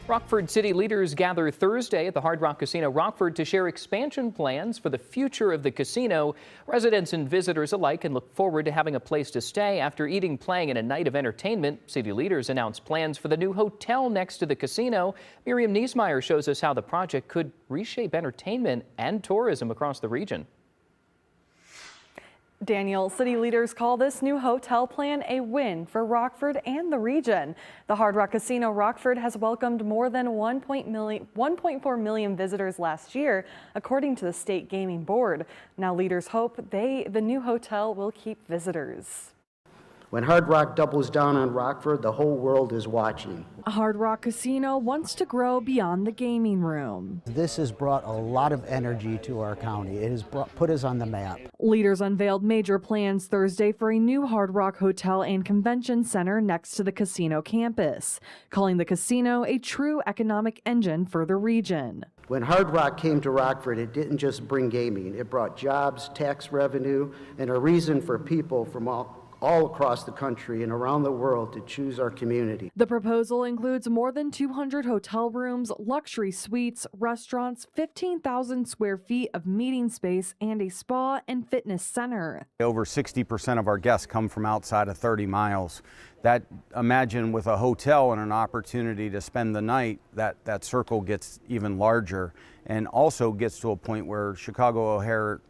Rockford city leaders gather Thursday at the Hard Rock Casino Rockford to share expansion plans for the future of the casino. Residents and visitors alike can look forward to having a place to stay after eating, playing, and a night of entertainment. City leaders announced plans for the new hotel next to the casino. Miriam Niesmeyer shows us how the project could reshape entertainment and tourism across the region. Daniel, city leaders call this new hotel plan a win for Rockford and the region. The Hard Rock Casino Rockford has welcomed more than 1.4 million visitors last year, according to the State Gaming Board. Now leaders hope the new hotel will keep visitors. When Hard Rock doubles down on Rockford, the whole world is watching. Hard Rock Casino wants to grow beyond the gaming room. This has brought a lot of energy to our county. It has put us on the map. Leaders unveiled major plans Thursday for a new Hard Rock Hotel and Convention Center next to the casino campus, calling the casino a true economic engine for the region. When Hard Rock came to Rockford, it didn't just bring gaming. It brought jobs, tax revenue, and a reason for people from all across the country and around the world to choose our community. The proposal includes more than 200 hotel rooms, luxury suites, restaurants, 15,000 square feet of meeting space, and a spa and fitness center. Over 60% of our guests come from outside of 30 miles. Imagine with a hotel and an opportunity to spend the night, that circle gets even larger, and also gets to a point where Chicago O'Hare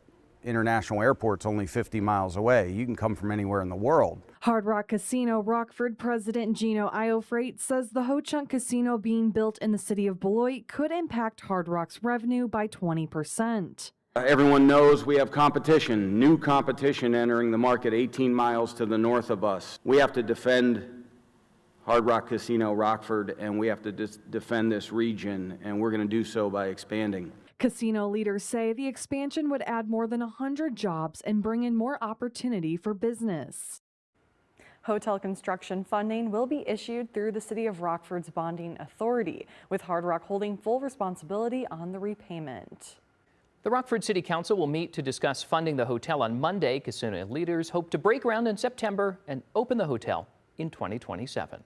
International Airport's only 50 miles away. You can come from anywhere in the world. Hard Rock Casino Rockford President Gino Iofrate says the Ho-Chunk Casino being built in the city of Beloit could impact Hard Rock's revenue by 20%. Everyone knows we have competition, new competition entering the market 18 miles to the north of us. We have to defend Hard Rock Casino Rockford, and we have to defend this region, and we're going to do so by expanding. Casino leaders say the expansion would add more than 100 jobs and bring in more opportunity for business. Hotel construction funding will be issued through the City of Rockford's bonding authority, with Hard Rock holding full responsibility on the repayment. The Rockford City Council will meet to discuss funding the hotel on Monday. Casino leaders hope to break ground in September and open the hotel in 2027.